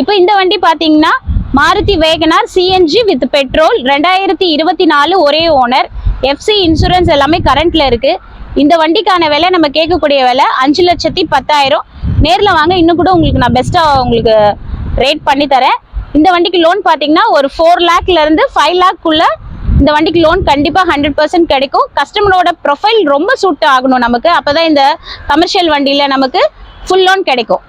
இப்போ இந்த வண்டி பாத்தீங்கன்னா Maruti Wagon R CNG with petrol 2024 ஒரே ஓனர், எஃப்சி இன்சூரன்ஸ் எல்லாமே கரண்ட்ல இருக்கு. இந்த வண்டிக்கான விலை நம்ம கேட்கக்கூடிய விலை 5,10,000. நேர்ல வாங்க, இன்னும் கூட உங்களுக்கு நான் பெஸ்டா உங்களுக்கு ரேட் பண்ணி தரேன். இந்த வண்டிக்கு லோன் பாத்தீங்கன்னா ஒரு 4 லேக்ல இருந்து 5 லேக்குள்ள இந்த வண்டிக்கு லோன் கண்டிப்பா 100% கிடைக்கும். கஸ்டமரோட ப்ரொஃபைல் ரொம்ப சூட் ஆகணும் நமக்கு, அப்பதான் இந்த கமர்ஷியல் வண்டியில நமக்கு ஃபுல் லோன் கிடைக்கும்.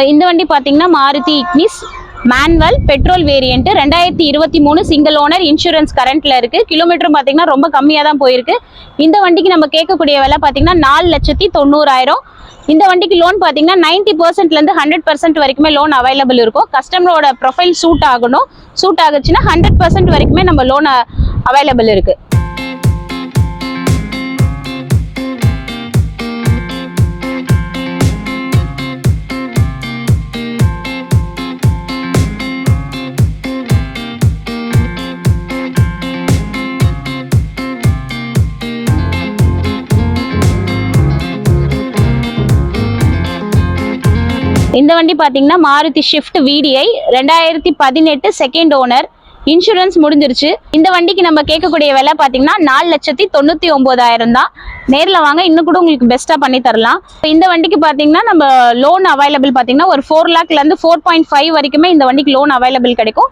இந்த வண்டி பாத்தீங்கன்னா Maruti Ignis manual petrol variant 2023 single owner, insurance கரண்ட்ல இருக்கு. கிலோமீட்டர் பாத்தீங்கன்னா ரொம்ப கம்மியா தான் போயிருக்கு. இந்த வண்டிக்கு நம்ம கேட்கக்கூடிய விலை பாத்தீங்கன்னா 4,90,000. இந்த வண்டிக்கு லோன் பாத்தீங்கன்னா 90% இருந்து 100% வரைக்குமே லோன் அவைலபிள் இருக்கும். கஸ்டமரோட ப்ரொஃபைல் சூட் ஆகணும். சூட் ஆகுச்சுன்னா 100% வரைக்குமே நம்ம லோன் அவைலபிள் இருக்கு. இந்த வண்டி பாத்தீங்கன்னா Maruti shift VDI 2018 second owner, insurance முடிஞ்சிருச்சு. இந்த வண்டிக்கு நம்ம கேட்கக்கூடிய விலை பாத்தீங்கன்னா 4,99,000 தான். நேர்ல வாங்க, இன்னும் கூட உங்களுக்கு பெஸ்டா பண்ணி தரலாம். இந்த வண்டிக்கு பாத்தீங்கன்னா நம்ம லோன் அவைலபிள் பாத்தீங்கன்னா ஒரு 4 லேக்ல இருந்து 4.5 வரைக்குமே இந்த வண்டிக்கு லோன் அவைலபிள் கிடைக்கும்.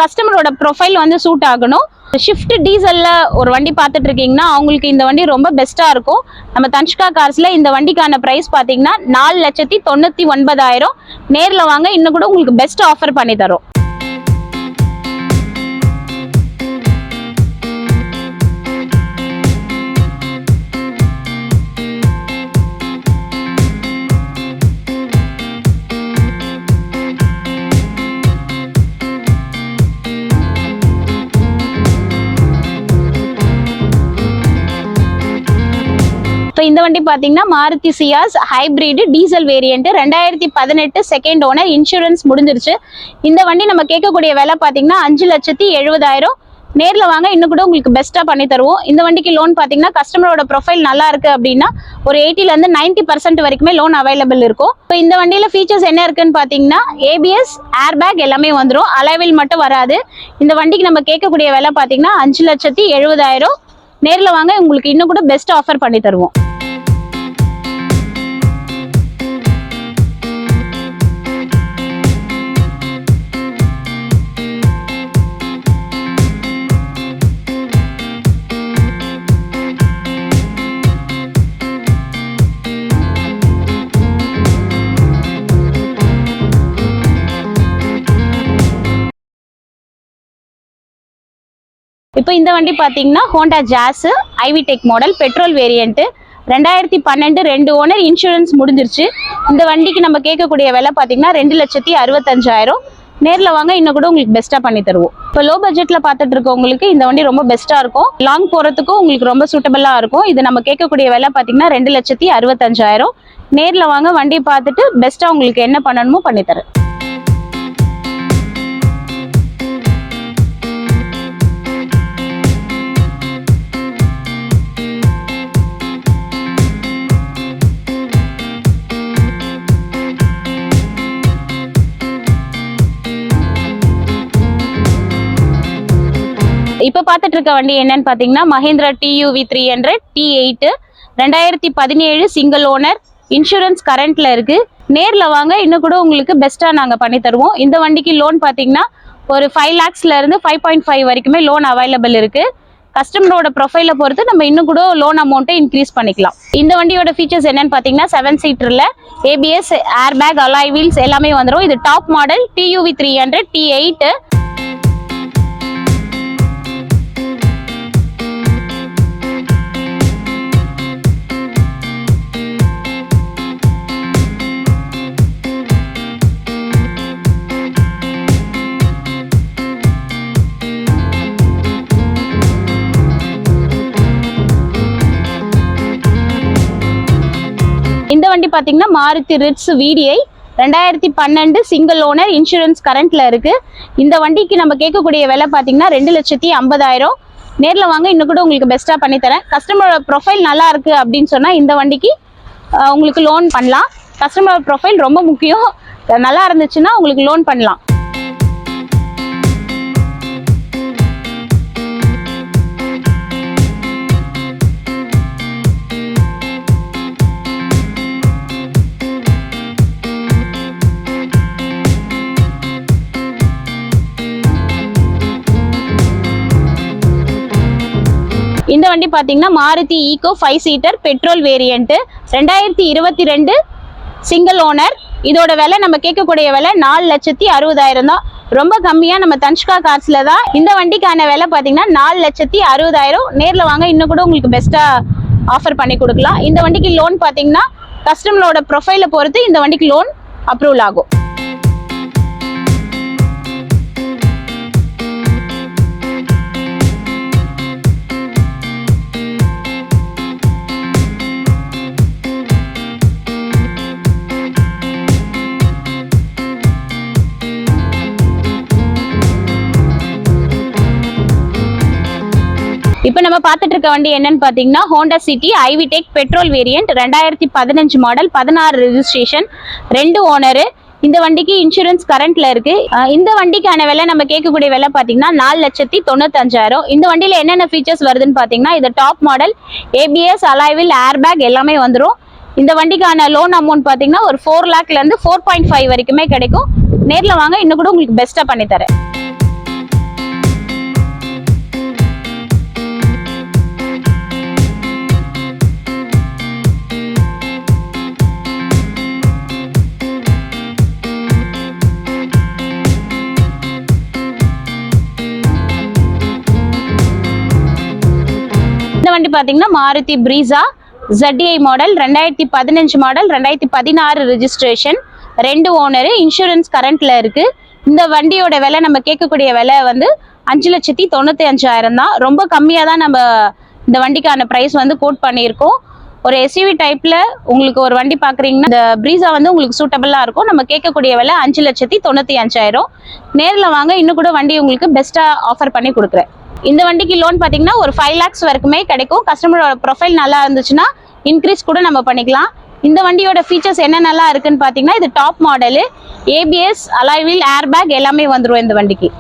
கஸ்டமரோட ப்ரொஃபைல் வந்து சூட் ஆகணும். ஷிஃப்ட் டீசல்ல ஒரு வண்டி பார்த்துட்டு இருக்கீங்கன்னா அவங்களுக்கு இந்த வண்டி ரொம்ப பெஸ்டா இருக்கும். நம்ம தன்ஷ்கா கார்ஸ்ல இந்த வண்டிக்கான பிரைஸ் பாத்தீங்கன்னா 4,99,000. நேர்ல வாங்க, இன்னும் கூட உங்களுக்கு பெஸ்ட் ஆஃபர் பண்ணி தரோம். இந்த வண்டி பாத்தீங்கன்னா Maruti Ciaz hybrid diesel variant 2018 second owner, insurance முடிஞ்சிருச்சு. இந்த வண்டி நம்ம கேட்கக்கூடிய விலை பாத்தீங்கன்னா 5,70,000. நேர்ல வாங்க, இன்னும் கூட உங்களுக்கு பெஸ்டா பண்ணி தருவோம். இந்த வண்டிக்கு லோன் பாத்தீங்கன்னா கஸ்டமரோட ப்ரொஃபைல் நல்லா இருக்கு அப்படின்னா ஒரு 80ல இருந்து 90% வரைக்குமே லோன் அவைலபிள் இருக்கும். இந்த வண்டியில ஃபீச்சர்ஸ் என்ன இருக்குன்னு பாத்தீங்கன்னா ABS, ஏர் பேக் எல்லாமே வந்துடும். அலைவில் மட்டும் வராது. இந்த வண்டிக்கு நம்ம கேட்கக்கூடிய விலை பாத்தீங்கன்னா 5,70,000. நேர்ல வாங்க, உங்களுக்கு இன்னும் கூட பெஸ்ட் ஆஃபர் பண்ணி தருவோம். இப்போ இந்த வண்டி பாத்தீங்கன்னா Honda Jazz iVTEC model petrol variant 2012 2 owner, insurance முடிஞ்சிருச்சு. இந்த வண்டிக்கு நம்ம கேட்கக்கூடிய விலை பாத்தீங்கன்னா 2,65,000. நேர்ல வாங்க, இன்னும் கூட உங்களுக்கு பெஸ்டா பண்ணி தருவோம். இப்போ லோ பட்ஜெட்ல பாத்துட்டு இருக்கவங்களுக்கு இந்த வண்டி ரொம்ப பெஸ்டா இருக்கும். லாங் போறதுக்கும் உங்களுக்கு ரொம்ப சூட்டபிளா இருக்கும். இது நம்ம கேட்கக்கூடிய விலை பாத்தீங்கன்னா 2,65,000. நேர்ல வாங்க, வண்டி பார்த்துட்டு பெஸ்டா உங்களுக்கு என்ன பண்ணணுமோ பண்ணி தரேன். இப்ப பாத்துட்டு இருக்க வண்டி என்னன்னு பாத்தீங்கன்னா Mahindra TUV 300 T8 2017 single owner, insurance கரண்ட்ல இருக்கு. நேர்ல வாங்க, இன்னும் கூட உங்களுக்கு பெஸ்டா நாங்க பண்ணி தருவோம். இந்த வண்டிக்கு லோன் பாத்தீங்கன்னா ஒரு 5 lakhsல இருந்து 5.5 வரைக்குமே லோன் அவைலபிள் இருக்கு. கஸ்டமரோட ப்ரொஃபைல பொறுத்து நம்ம இன்னும் கூட லோன் அமௌண்ட்டை இன்க்ரீஸ் பண்ணிக்கலாம். இந்த வண்டியோட ஃபீச்சர்ஸ் என்னன்னு பாத்தீங்கன்னா 7 சீட்டர்ல ABS, air bag, alloy wheels எல்லாமே வந்துடும். இது டாப் மாடல் TUV 300 T8. வண்டி பார்த்தீங்கன்னா Maruti Ritz VDI 2012 single owner, insurance கரண்ட்ல இருக்கு. இந்த வண்டிக்கு நம்ம கேட்கக்கூடிய விலை பார்த்தீங்கன்னா 2,50,000. நேரில் வாங்க, இன்னும் கூட உங்களுக்கு பெஸ்ட்டாக பண்ணித்தரேன். கஸ்டமரோட ப்ரொஃபைல் நல்லா இருக்கு அப்படின்னு சொன்னால் இந்த வண்டிக்கு உங்களுக்கு லோன் பண்ணலாம். கஸ்டமரோட ப்ரொஃபைல் ரொம்ப முக்கியம். நல்லா இருந்துச்சுன்னா உங்களுக்கு லோன் பண்ணலாம். இந்த வண்டி பார்த்தீங்கன்னா Maruti Eeco 5 seater petrol variant 2022 single owner. இதோட விலை நம்ம கேட்கக்கூடிய விலை 4,60,000 தான். ரொம்ப கம்மியாக நம்ம தன்ஷ்கா கார்ஸ்ல தான் இந்த வண்டிக்கான விலை பார்த்தீங்கன்னா 4,60,000. நேரில் வாங்க, இன்னும் கூட உங்களுக்கு பெஸ்ட்டாக ஆஃபர் பண்ணி கொடுக்கலாம். இந்த வண்டிக்கு லோன் பார்த்தீங்கன்னா கஸ்டமரோட ப்ரொஃபைலை பொறுத்து இந்த வண்டிக்கு லோன் அப்ரூவல் ஆகும். இப்போ நம்ம பார்த்துட்டு இருக்க வண்டி என்னன்னு பார்த்தீங்கன்னா Honda city i-VTEC petrol variant 2015 model, 16 registration, 2 owner. இந்த வண்டிக்கு இன்சூரன்ஸ் கரண்ட்ல இருக்கு. இந்த வண்டிக்கான விலை நம்ம கேட்கக்கூடிய விலை பார்த்தீங்கன்னா 4,95,000. இந்த வண்டியில என்னென்ன ஃபீச்சர்ஸ் வருதுன்னு பார்த்தீங்கன்னா இது top model, ABS, alloy wheel, air bag எல்லாமே வந்துடும். இந்த வண்டிக்கான லோன் அமௌண்ட் பார்த்தீங்கன்னா ஒரு 4 lakhலேருந்து 4.5 வரைக்குமே கிடைக்கும். நேரில் வாங்க, இன்னும் கூட உங்களுக்கு பெஸ்ட்டாக பண்ணித்தரேன். இந்த வண்டி பார்த்தீங்கன்னா Maruti Brezza ZDI model, 2015 model, 2016 registration, 2 owner, insurance கரண்ட்ல இருக்கு. இந்த வண்டியோட விலை நம்ம கேட்கக்கூடிய விலை வந்து 5,95,000 தான். ரொம்ப கம்மியாக தான் நம்ம இந்த வண்டிக்கான ப்ரைஸ் வந்து கோட் பண்ணியிருக்கோம். ஒரு SUV டைப்ல உங்களுக்கு ஒரு வண்டி பார்க்குறீங்கன்னா இந்த பிரீசா வந்து உங்களுக்கு சூட்டபிளாக இருக்கும். நம்ம கேட்கக்கூடிய விலை 5,95,000. நேரில் வாங்க, இன்னும் கூட வண்டி உங்களுக்கு பெஸ்ட்டாக ஆஃபர் பண்ணி கொடுக்குறேன். இந்த வண்டிக்கு லோன் பார்த்தீங்கன்னா ஒரு 5 lakhs வரைக்குமே கிடைக்கும். கஸ்டமரோட ப்ரொஃபைல் நல்லா இருந்துச்சுன்னா இன்க்ரீஸ் கூட நம்ம பண்ணிக்கலாம். இந்த வண்டியோட ஃபீச்சர்ஸ் என்னென்னலாம் இருக்குன்னு பார்த்தீங்கன்னா இது top model, ABS, alloy wheel, air bag எல்லாமே வந்துடும் இந்த வண்டிக்கு.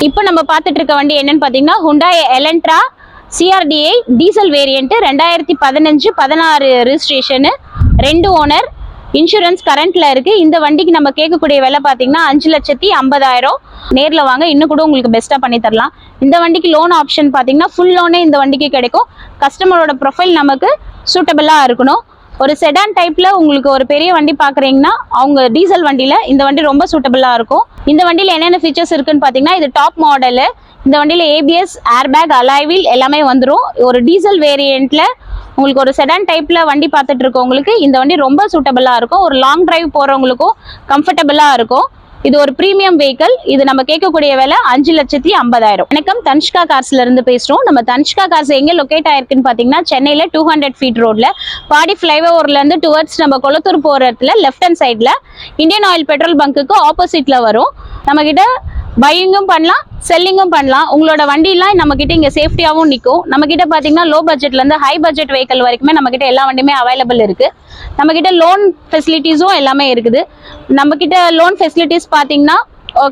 இப்போ நம்ம பார்த்துட்டு இருக்க வண்டி என்னன்னு பார்த்தீங்கன்னா Hyundai Elantra CRDI diesel variant 2015 16 registration, 2 owner, insurance கரண்ட்ல இருக்கு. இந்த வண்டிக்கு நம்ம கேட்கக்கூடிய விலை பார்த்தீங்கன்னா 5,50,000. நேரில் வாங்க, இன்னும் கூட உங்களுக்கு பெஸ்ட்டாக பண்ணி தரலாம். இந்த வண்டிக்கு லோன் ஆப்ஷன் பார்த்தீங்கன்னா ஃபுல் லோனே இந்த வண்டிக்கு கிடைக்கும். கஸ்டமரோட ப்ரொஃபைல் நமக்கு சூட்டபிளாக இருக்கணும். ஒரு செடான் டைப்ல உங்களுக்கு ஒரு பெரிய வண்டி பார்க்குறீங்கன்னா அவங்க டீசல் வண்டியில இந்த வண்டி ரொம்ப சூட்டபிளாக இருக்கும். இந்த வண்டியில் என்னென்ன ஃபீச்சர்ஸ் இருக்குன்னு பார்த்தீங்கன்னா இது டாப் மாடலு. இந்த வண்டியில் ABS, ஏர் பேக், அலாய்வில் எல்லாமே வந்துடும். ஒரு டீசல் வேரியண்ட்ல உங்களுக்கு ஒரு செடான் டைப்ல வண்டி பார்த்துட்டு இருக்கவங்களுக்கு இந்த வண்டி ரொம்ப சூட்டபிளாக இருக்கும். ஒரு லாங் டிரைவ் போகிறவங்களுக்கும் கம்ஃபர்டபுளாக இருக்கும். இது ஒரு பிரீமியம் வெஹிக்கிள். இது நம்ம கேட்கக்கூடிய விலை 5,50,000. வணக்கம், தன்ஷ்கா கார்ஸ்ல இருந்து பேசுறோம். நம்ம தன்ஷ்கா கார்ஸ் எங்க லொகேட் ஆயிருக்குன்னு பாத்தீங்கன்னா சென்னையில 200 ஃபீட் ரோட்ல பாடி ஃபிளைஓவர்ல இருந்து டுவர்ட்ஸ் நம்ம கொளத்தூர் போற இடத்துல லெஃப்ட் ஹேண்ட் சைட்ல இந்தியன் ஆயில் பெட்ரோல் பங்குக்கு ஆப்போசிட்ல வரும். நம்ம கிட்ட பையிங்கும் பண்ணலாம், செல்லிங்கும் பண்ணலாம். உங்களோட வண்டிலாம் நம்ம கிட்ட இங்க சேஃப்டியாவும் நிற்கும். நம்ம கிட்ட பாத்தீங்கன்னா லோ பட்ஜெட்ல இருந்து ஹை பட்ஜெட் வெஹிக்கிள் வரைக்குமே நம்ம கிட்ட எல்லா வண்டியுமே அவைலபிள் இருக்கு. நம்ம கிட்ட லோன் ஃபெசிலிட்டிஸும் எல்லாமே இருக்குது. நம்ம கிட்ட லோன் ஃபெசிலிட்டிஸ் பாத்தீங்கன்னா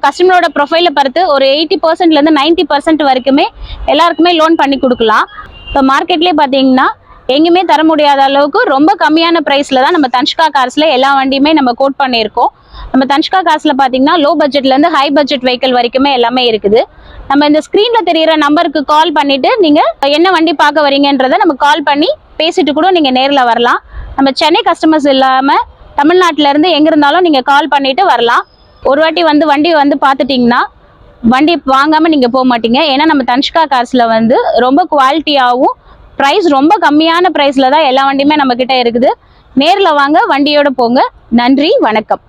கஸ்டமரோட ப்ரொஃபைலை பொறுத்து ஒரு 80%லேருந்து 90% வரைக்குமே எல்லாருக்குமே லோன் பண்ணி கொடுக்கலாம். இப்போ மார்க்கெட்லேயே பார்த்தீங்கன்னா எங்கேயுமே தர முடியாத அளவுக்கு ரொம்ப கம்மியான ப்ரைஸில் தான் நம்ம தன்ஷ்கா கார்ஸில் எல்லா வண்டியுமே நம்ம கோட் பண்ணியிருக்கோம். நம்ம தன்ஷ்கா கார்ஸில் பார்த்தீங்கன்னா லோ பட்ஜெட்லேருந்து ஹை பட்ஜெட் வெஹிக்கிள் வரைக்குமே எல்லாமே இருக்குது. நம்ம இந்த ஸ்க்ரீனில் தெரிகிற நம்பருக்கு கால் பண்ணிவிட்டு நீங்கள் என்ன வண்டி பார்க்க வரீங்கன்றதை நம்ம கால் பண்ணி பேசிட்டு கூட நீங்கள் நேரில் வரலாம். நம்ம சென்னை கஸ்டமர்ஸ் இல்லாமல் தமிழ்நாட்டிலேருந்து எங்கே இருந்தாலும் நீங்கள் கால் பண்ணிவிட்டு வரலாம். ஒரு வாட்டி வந்து வண்டி வந்து பார்த்துட்டிங்கன்னா வண்டி வாங்காம நீங்க போக மாட்டீங்க. ஏன்னா நம்ம தன்ஷிகா கார்ஸ்ல வந்து ரொம்ப குவாலிட்டியாகவும் ப்ரைஸ் ரொம்ப கம்மியான ப்ரைஸ்ல தான் எல்லா வண்டியுமே நம்ம கிட்ட இருக்குது. நேர்ல வாங்க, வண்டியோட போங்க. நன்றி, வணக்கம்.